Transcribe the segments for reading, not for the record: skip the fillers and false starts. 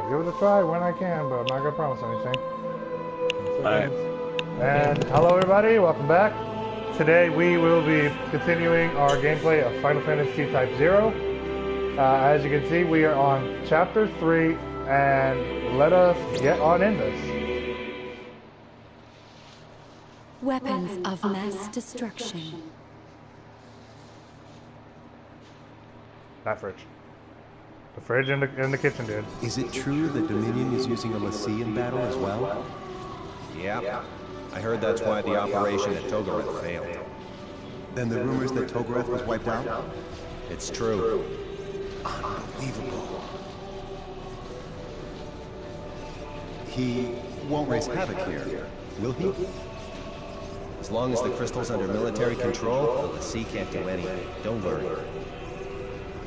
give it a try when I can, but I'm not gonna promise anything. Alright. And hello everybody, welcome back. Today we will be continuing our gameplay of Final Fantasy Type 0. As you can see, we are on Chapter 3, and let us get on in this. Weapons of mass destruction. That fridge. The fridge in the kitchen, dude. Is it true that Dominion is using a l'Cie in battle as well? Yeah. I heard that's why the operation at Togareth failed. Then the rumors that Togareth was wiped out? It's true. Unbelievable. He won't raise havoc here, will he? As long as the crystal's under military control, the l'Cie can't do anything. Don't worry.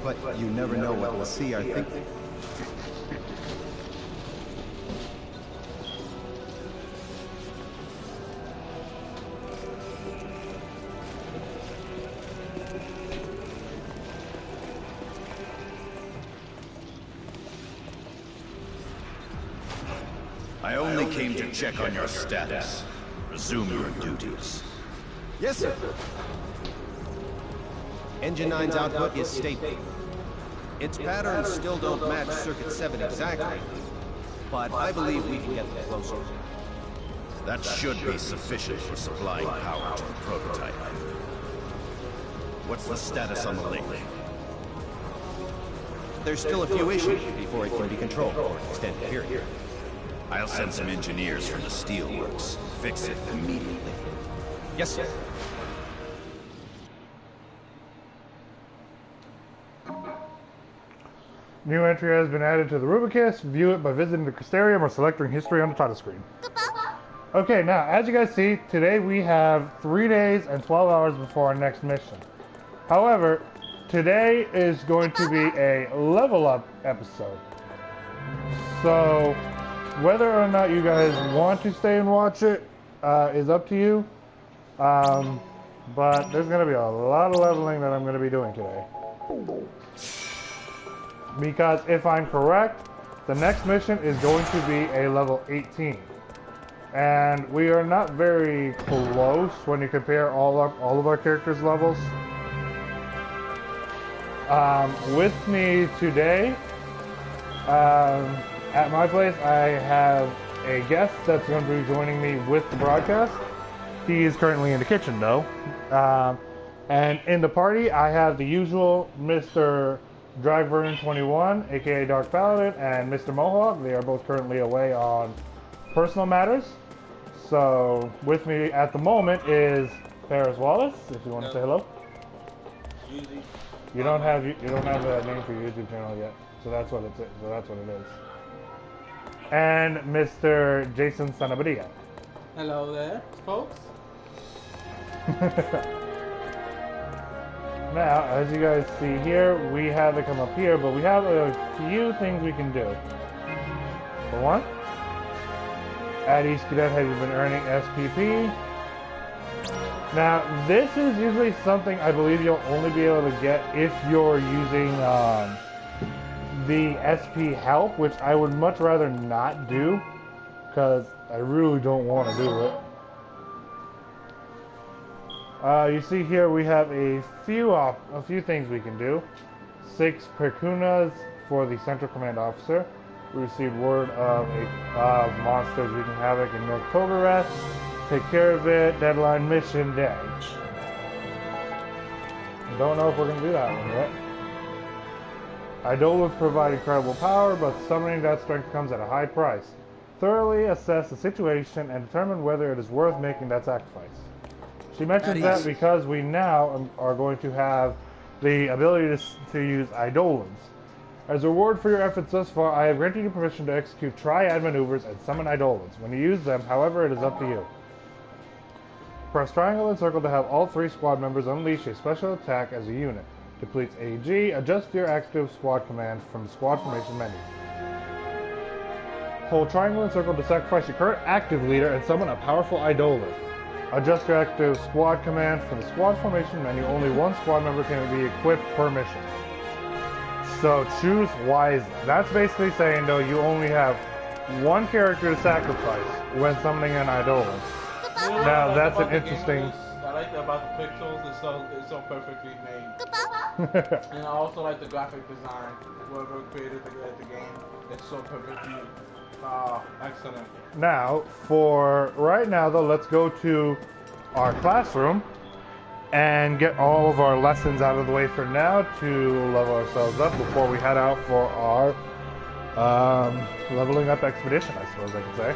But you never know what l'Cie are thinking. I only came to check on your status. Resume your duties. Yes, sir. Engine 9's output is stable. Its patterns still don't match Circuit 7 exactly, but I believe we can get them closer. That should be sufficient for supplying power to the prototype. What's the status on the link? There's still a few issues before it can be controlled for an extended period. I'll send some engineers from the steelworks. Fix it immediately. Yes, sir. New entry has been added to the Rubicus. View it by visiting the Crystarium or selecting history on the title screen. Okay, now, as you guys see, today we have 3 days and 12 hours before our next mission. However, today is going to be a level up episode. So, whether or not you guys want to stay and watch it is up to you. But there's going to be a lot of leveling that I'm going to be doing today. Because if I'm correct, the next mission is going to be a level 18. And we are not very close when you compare all of our characters' levels. With me today, at my place, I have a guest that's going to be joining me with the broadcast. He is currently in the kitchen, though. And in the party, I have the usual Mr. Dragvernon21, aka Dark Paladin, and Mr. Mohawk. They are both currently away on personal matters. So, with me at the moment is Paris Wallace, if you want to say hello. You don't have a name for your YouTube channel yet, so that's what it is. And Mr. Jason Sanabria. Hello there, folks. Now, as you guys see here, we have it come up here, but we have a few things we can do. For one, at East Cadet have you been earning SPP. Now, this is usually something I believe you'll only be able to get if you're using the SP help, which I would much rather not do, because I really don't want to do it. You see here we have a few things we can do. 6 Perkunas for the Central Command Officer. We received word of monsters wreaking havoc in North Togareth. Take care of it. Deadline mission day. Don't know if we're going to do that one yet. Idolus provide incredible power, but summoning that strength comes at a high price. Thoroughly assess the situation and determine whether it is worth making that sacrifice. She mentions that because we now are going to have the ability to use Eidolons. As a reward for your efforts thus far, I have granted you permission to execute triad maneuvers and summon Eidolons. When you use them, however, it is up to you. Press triangle and circle to have all 3 squad members unleash a special attack as a unit. Depletes AG. Adjust your active squad command from the squad formation menu. Hold triangle and circle to sacrifice your current active leader and summon a powerful Eidolon. Adjust your active squad command from the squad formation menu. Only 1 squad member can be equipped per mission. So choose wisely. That's basically saying though you only have one character to sacrifice when summoning an Eidolon. Now that's an interesting. I like about the pixels. It's so perfectly made. And I also like the graphic design. Whoever created the game, it's so perfectly excellent. Now, for right now though, let's go to our classroom and get all of our lessons out of the way for now to level ourselves up before we head out for our leveling up expedition, I suppose I could say.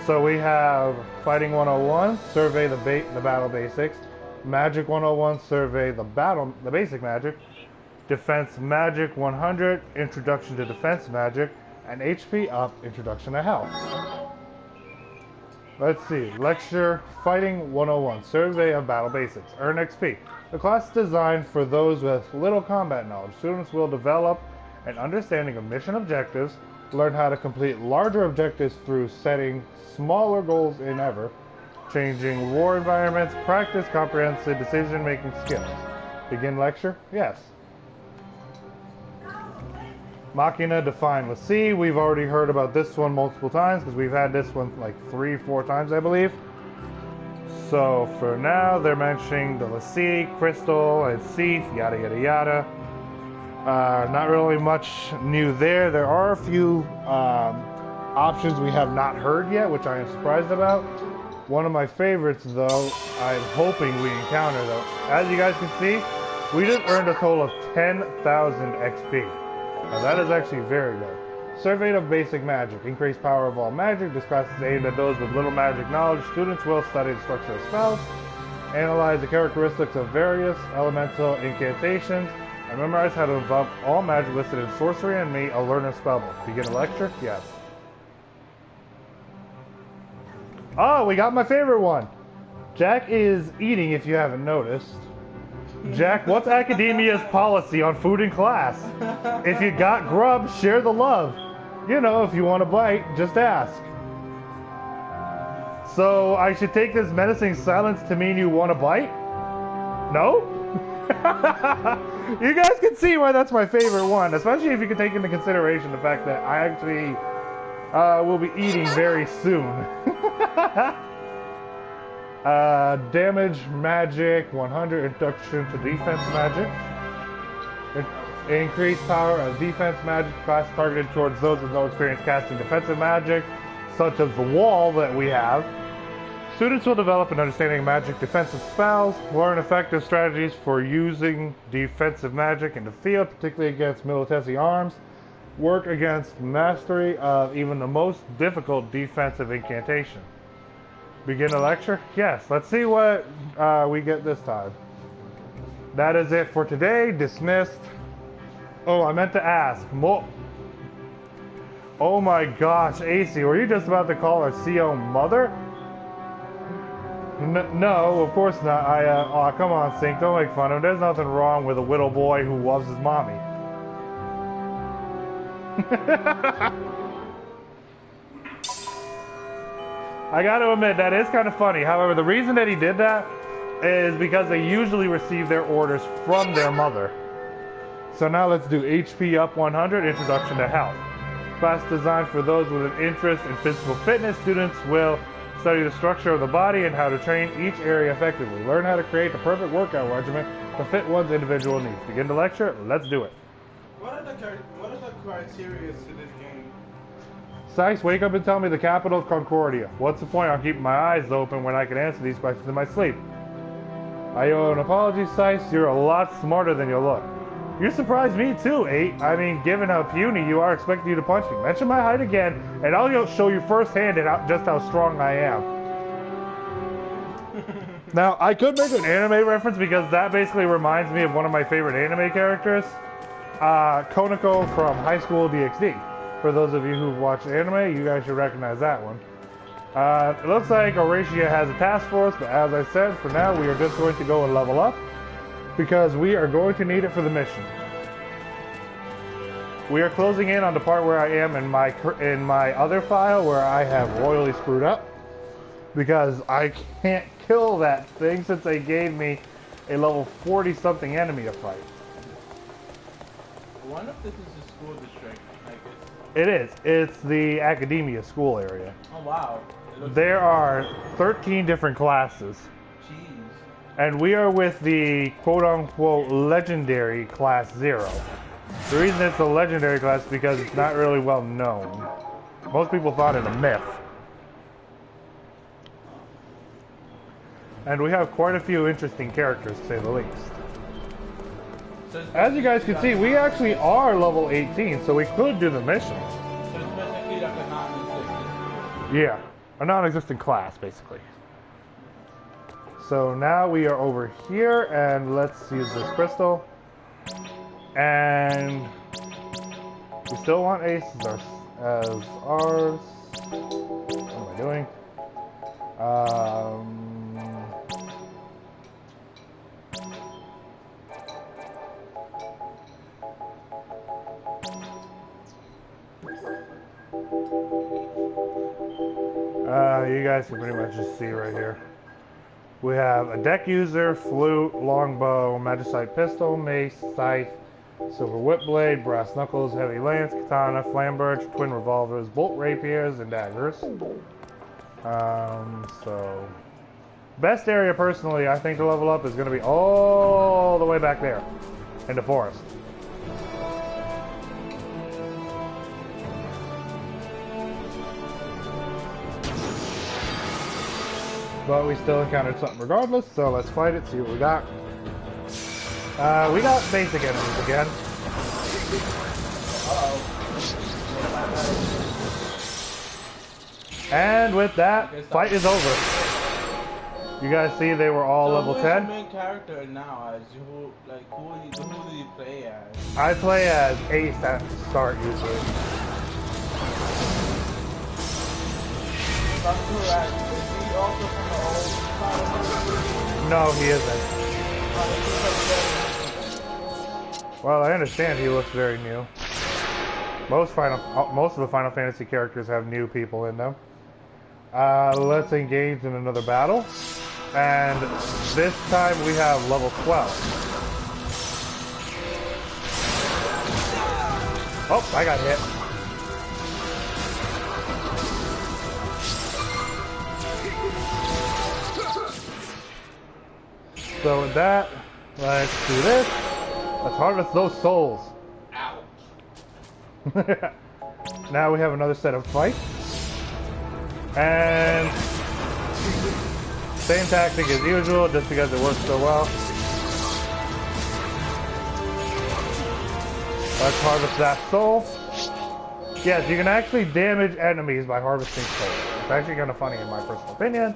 So we have Fighting 101, survey the battle basics. Magic 101, survey the basic magic. Defense Magic 100, introduction to defense magic. And HP up, introduction to health. Let's see, lecture Fighting 101, survey of battle basics. Earn XP. The class is designed for those with little combat knowledge. Students will develop an understanding of mission objectives, learn how to complete larger objectives through setting smaller goals in ever, changing war environments, practice comprehensive decision-making skills. Begin lecture? Yes. Machina defined with C. We've already heard about this one multiple times because we've had this one like 3-4 times, I believe. So for now, they're mentioning the l'Cie, Crystal, and Seath, yada yada yada. Not really much new there. There are a few options we have not heard yet, which I am surprised about. One of my favorites, though, I'm hoping we encounter, though. As you guys can see, we just earned a total of 10,000 XP. Now that is actually very good. Survey of basic magic. Increased power of all magic. This class is aimed at those with little magic knowledge. Students will study the structure of spells, analyze the characteristics of various elemental incantations, and memorize how to invoke all magic listed in Sorcery and Me, a learner spellbook. Begin a lecture? Yes. Oh, we got my favorite one. Jack is eating, if you haven't noticed. Jack, what's academia's policy on food in class? If you got grub, share the love. You know, if you want a bite, just ask. So I should take this menacing silence to mean you want a bite? No? You guys can see why that's my favorite one, especially if you can take into consideration the fact that I actually will be eating very soon. Damage magic 100, introduction to defense magic. Increased power of defense magic class targeted towards those with no experience casting defensive magic, such as the wall that we have. Students will develop an understanding of magic defensive spells, learn effective strategies for using defensive magic in the field, particularly against Militesi arms, work against mastery of even the most difficult defensive incantation. Begin a lecture? Yes. Let's see what we get this time. That is it for today. Dismissed. Oh, I meant to ask. Oh my gosh, AC, were you just about to call our CO mother? No, of course not. Oh, come on, Sync. Don't make fun of him. There's nothing wrong with a little boy who loves his mommy. I gotta admit, that is kind of funny. However, the reason that he did that is because they usually receive their orders from their mother. So now let's do HP up 100, introduction to health. Class designed for those with an interest in physical fitness. Students will study the structure of the body and how to train each area effectively. Learn how to create the perfect workout regimen to fit one's individual needs. Begin the lecture. Let's do it. What are the criteria to this game? Sykes, wake up and tell me the capital of Concordia. What's the point on keeping my eyes open when I can answer these questions in my sleep? I owe an apology, Sykes. You're a lot smarter than you look. You surprised me too, 8. I mean, given how puny you are, expecting you to punch me. Mention my height again, and I'll show you firsthand just how strong I am. Now, I could make an anime reference because that basically reminds me of one of my favorite anime characters, Konako from High School DxD. For those of you who've watched anime, you guys should recognize that one. It looks like Horatia has a task force, but as I said, for now we are just going to go and level up because we are going to need it for the mission. We are closing in on the part where I am in my other file where I have royally screwed up because I can't kill that thing since they gave me a level 40 something enemy to fight. wonder if this is a school district. Like it's... It is. It's the academia school area. Oh wow. There are 13 different classes. Jeez. And we are with the quote-unquote legendary class 0. The reason it's a legendary class is because it's not really well known. Most people thought it a myth. And we have quite a few interesting characters, to say the least. So As you guys can see, we actually are level 18, so we could do the mission. So it's basically like a non-existent. Yeah, a non-existent class, basically. So now we are over here, and let's use this crystal. And we still want Ace as ours. What am I doing? You guys can pretty much just see right here. We have a deck user, flute, longbow, magicite pistol, mace, scythe, silver whip blade, brass knuckles, heavy lance, katana, flamberge, twin revolvers, bolt rapiers, and daggers. So best area personally I think to level up is going to be all the way back there in the forest. But we still encountered something regardless, so let's fight it, see what we got. We got basic enemies again. And with that, fight is over. You guys see they were all level 10? Who is the main character now? Who do you play as? I play as Ace at start usually. Also from the old Final No, he isn't. Well, I understand he looks very new. Most of the Final Fantasy characters have new people in them. Let's engage in another battle. And this time we have level 12. Oh, I got hit. So with that, let's do this. Let's harvest those souls. Ouch. Now we have another set of fights. And same tactic as usual, just because it works so well. Let's harvest that soul. Yes, you can actually damage enemies by harvesting souls. It's actually kind of funny in my personal opinion.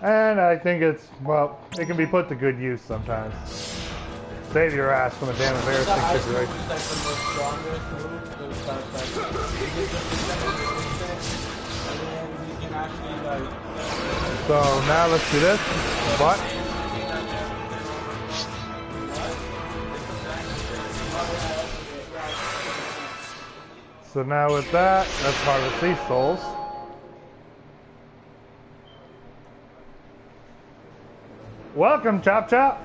And I think it's, well, it can be put to good use sometimes. Save your ass from a damn embarrassing situation. So now let's do this. What? So now with that, let's harvest these souls. Welcome, Chop Chop.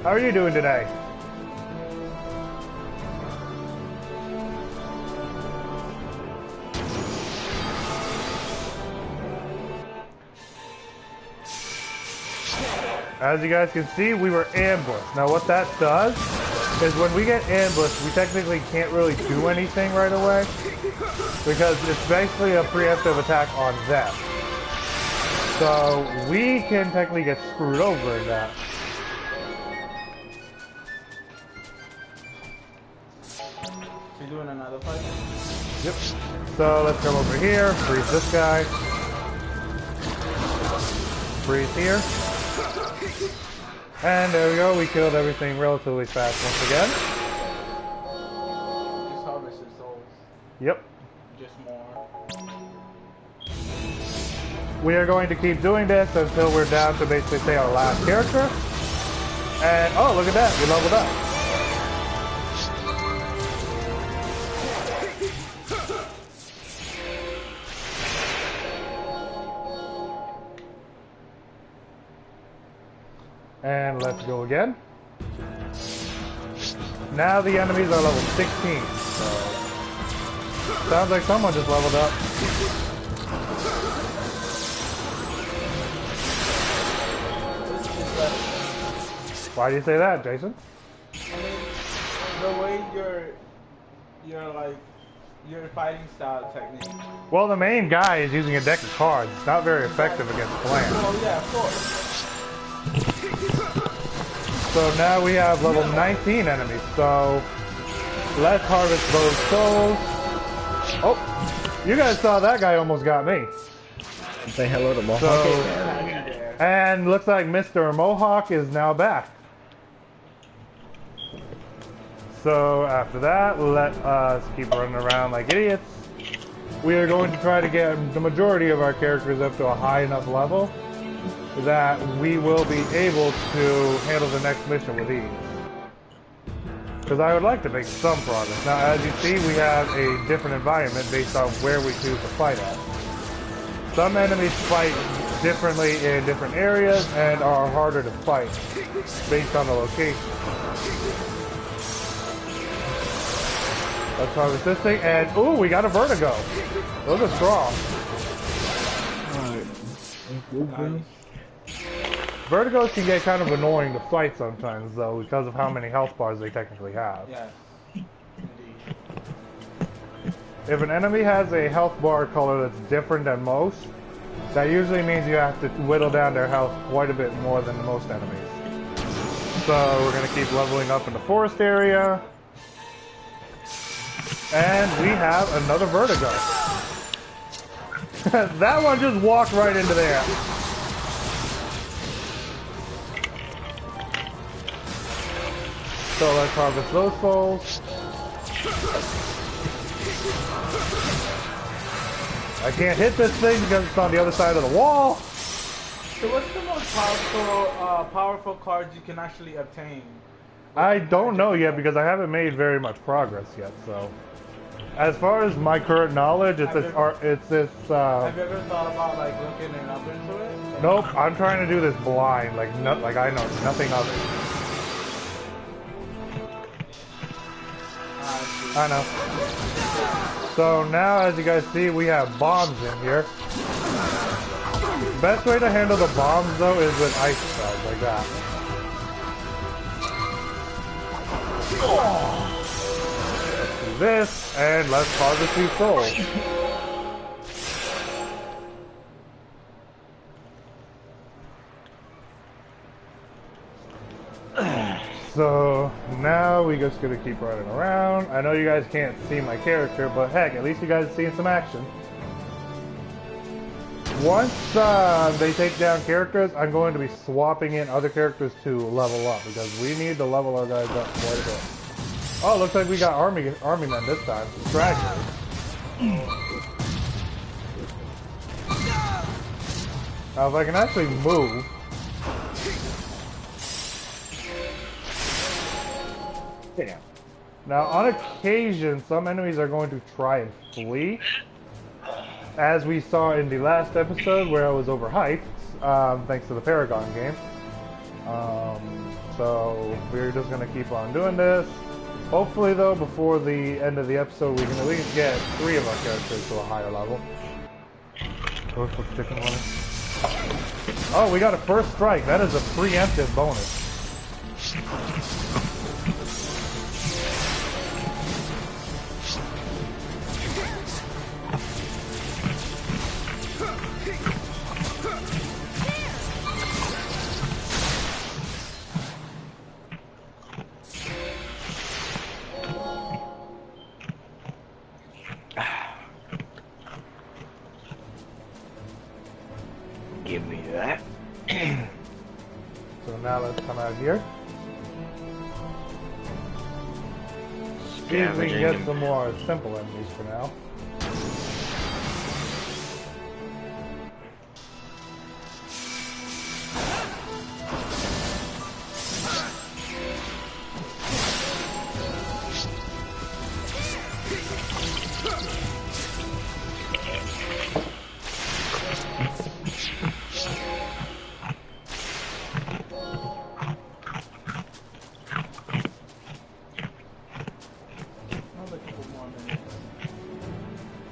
How are you doing today? As you guys can see, we were ambushed. Now what that does is when we get ambushed, we technically can't really do anything right away because it's basically a preemptive attack on them. So we can technically get screwed over in that. You doing another fight? Yep. So let's come over here, freeze this guy. Freeze here. And there we go, we killed everything relatively fast once again. Just harvested souls. Yep. Just more. We are going to keep doing this until we're down to basically say our last character. And oh, look at that, we leveled up. And let's go again. now the enemies are level 16. So sounds like someone just leveled up. Why do you say that, Jason? I mean, the way your fighting style technique. Well, the main guy is using a deck of cards. It's not very effective against Bland. Oh yeah, of course. So now we have level 19 enemies. So let's harvest those souls. Oh, you guys saw that guy almost got me. Say hello to Mohawk. So, and looks like Mr. Mohawk is now back. So after that, let us keep running around like idiots. We are going to try to get the majority of our characters up to a high enough level that we will be able to handle the next mission with ease. Because I would like to make some progress. Now, as you see, we have a different environment based on where we choose to fight at. Some enemies fight differently in different areas and are harder to fight based on the location. Let's harvest this thing, and ooh, we got a Vertigo. Those are strong. Vertigos can get kind of annoying to fight sometimes, though, because of how many health bars they technically have. Yes, indeed. If an enemy has a health bar color that's different than most, that usually means you have to whittle down their health quite a bit more than most enemies. So we're going to keep leveling up in the forest area. And we have another Vertigo. That one just walked right into there. So let's harvest those souls. I can't hit this thing because it's on the other side of the wall. So what's the most powerful cards you can actually obtain? I don't know yet because I haven't made very much progress yet, so. As far as my current knowledge, it's this. Have you ever thought about like looking it up into it? Nope, I'm trying to do this blind, like I know nothing of it. I know. So now, as you guys see, we have bombs in here. Best way to handle the bombs, though, is with ice spells like that. Let's do this, and let's harvest these souls. So now we just gonna keep running around. I know you guys can't see my character, but heck, at least you guys are seeing some action. Once they take down characters, I'm going to be swapping in other characters to level up because we need to level our guys up quite a bit. Oh, looks like we got army men this time. Stragglers. Now, if I can actually move. Damn. Now, on occasion, some enemies are going to try and flee. As we saw in the last episode where I was overhyped, thanks to the Paragon game. So, we're just going to keep on doing this. Hopefully, though, before the end of the episode, we can at least get 3 of our characters to a higher level. Oh, we got a first strike. That is a preemptive bonus. Give me that. So now let's come out here. See if we can get some more simple enemies for now.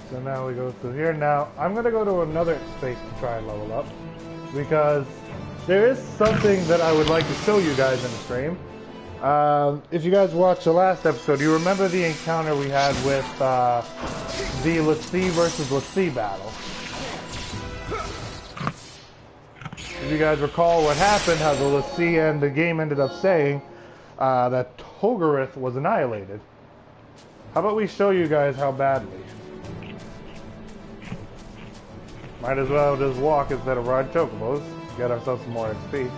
So now we go through here. Now, I'm going to go to another space to try and level up. Because there is something that I would like to show you guys in the stream. If you guys watched the last episode, you remember the encounter we had with the l'Cie versus l'Cie battle. If you guys recall what happened, how the l'Cie and the game ended up saying that Togarith was annihilated. How about we show you guys how badly? Might as well just walk instead of ride chocobos. Get ourselves some more XP.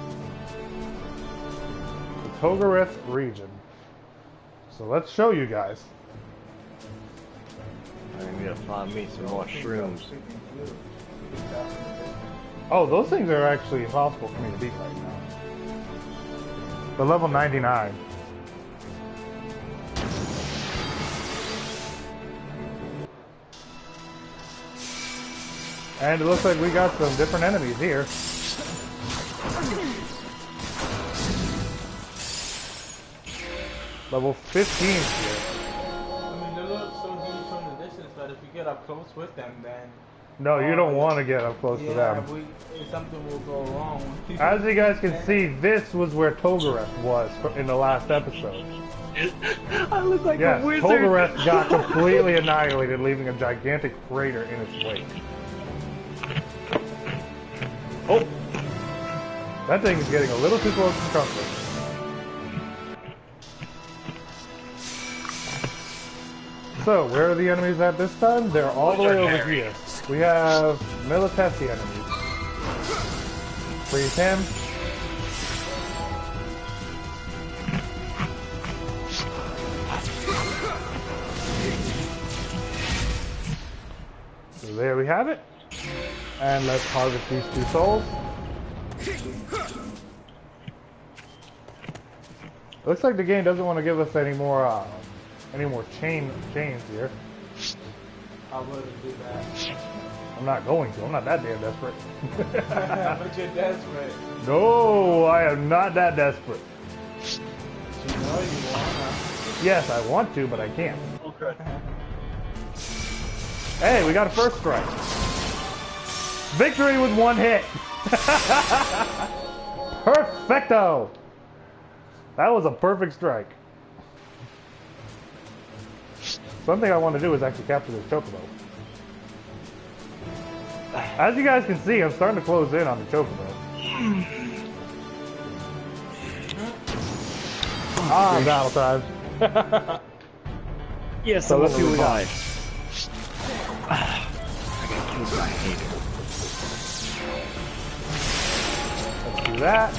The Togarith region. So let's show you guys. I need to find me some more shrooms. Oh, those things are actually impossible for me to beat right now. The level 99. And it looks like we got some different enemies here. Level 15 here. I mean, they look so huge from the distance, but if you get up close with them, then... No, you don't want to get up close to them. If something will go wrong. As you guys can see, this was where Togareth was in the last episode. I look like Yes, a wizard. Togareth got completely annihilated, leaving a gigantic crater in its wake. Oh! That thing is getting a little too close to comfort. So, where are the enemies at this time? They're all the way over here. We have Militesi enemies. Freeze him. So there we have it. And let's harvest these 2 souls. Looks like the game doesn't want to give us any more chains here. I wouldn't do that. I'm not going to. I'm not that damn desperate. But you're desperate. No, I am not that desperate. You know you wanna. Yes, I want to, but I can't. Okay. Hey, we got a first strike. Victory with 1 hit. Perfecto. That was a perfect strike. Something I want to do is actually capture this chocobo. As you guys can see, I'm starting to close in on the chocobo. Battle time. Yes, So so let's let's see what we got. I got killed by a hater. Let's do that.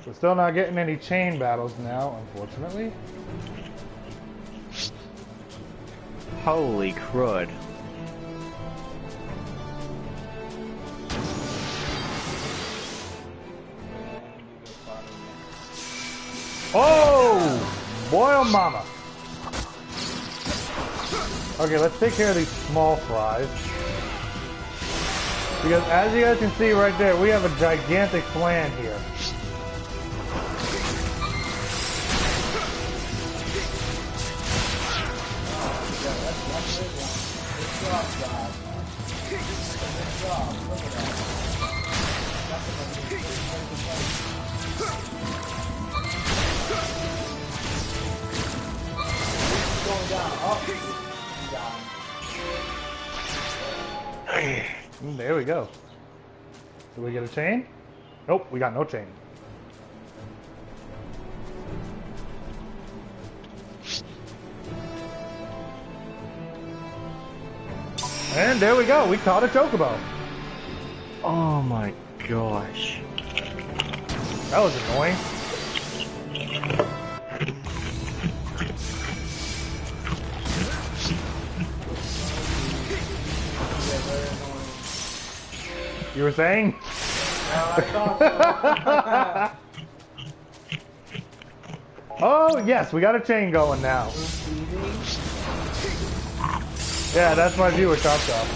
We're still not getting any chain battles now, unfortunately. Holy crud. Oh! Boy oh mama! Okay, let's take care of these small fries. Because as you guys can see right there, we have a gigantic plan here. There we go. Do we get a chain? Nope, we got no chain. And there we go, we caught a chocobo. Oh my gosh. That was annoying. You were saying? Oh yes, we got a chain going now. Yeah, that's my viewer, Chop Chop.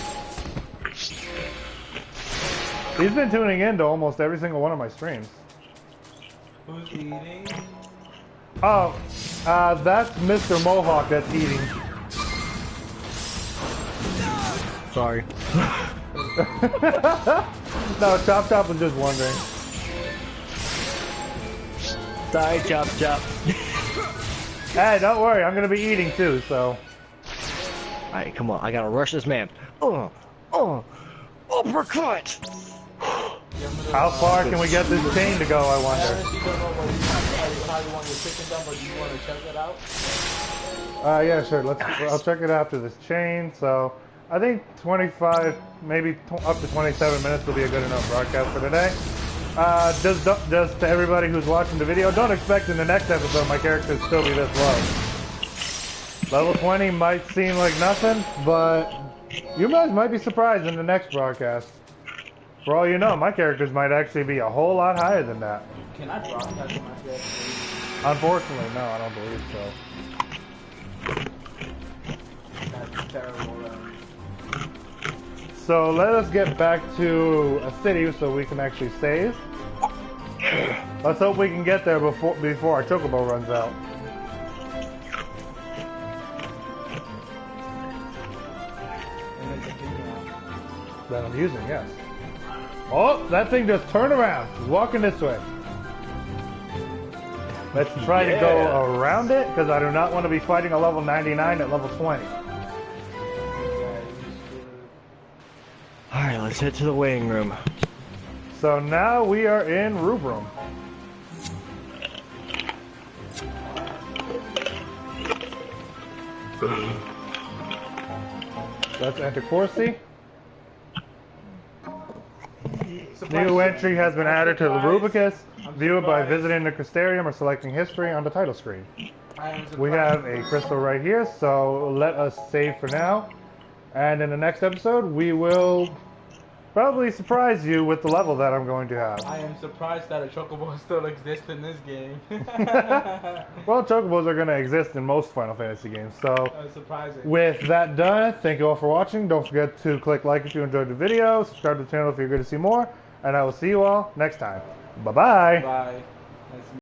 He's been tuning in to almost every single one of my streams. Who's eating? Oh, that's Mr. Mohawk that's eating. Sorry. No, Chop Chop was just wondering. Sorry, Chop Chop. Hey, don't worry, I'm gonna be eating too, so. Alright, come on, I gotta rush this man. Uppercut! How far can we get this chain to go, I wonder? Aaron, you don't know how you want your chicken done, but you want to check it out? Yeah, sure. I'll check it after this chain. So, I think 25, maybe up to 27 minutes will be a good enough broadcast for today. Just to everybody who's watching the video, don't expect in the next episode my character to still be this low. Level 20 might seem like nothing, but you guys might be surprised in the next broadcast. For all you know, my characters might actually be a whole lot higher than that. Can I broadcast my character? Unfortunately, no, I don't believe so. That's terrible. So let us get back to a city so we can actually save. Let's hope we can get there before our chocobo runs out. That I'm using, yes. Oh, that thing just turned around. It's walking this way. Let's try to go around it, because I do not want to be fighting a level 99 at level 20. Alright, let's head to the waiting room. So now we are in Rubrum. Let's enter Corsi. New entry has been added to the Rubicus. View it by visiting the Crystarium or selecting History on the title screen. We have a crystal right here, so let us save for now. And in the next episode, we will probably surprise you with the level that I'm going to have. I am surprised that a chocobo still exists in this game. Well, chocobos are going to exist in most Final Fantasy games, so surprising. with that done, thank you all for watching. Don't forget to click like if you enjoyed the video, subscribe to the channel if you're going to see more, and I will see you all next time. Bye-bye. Bye.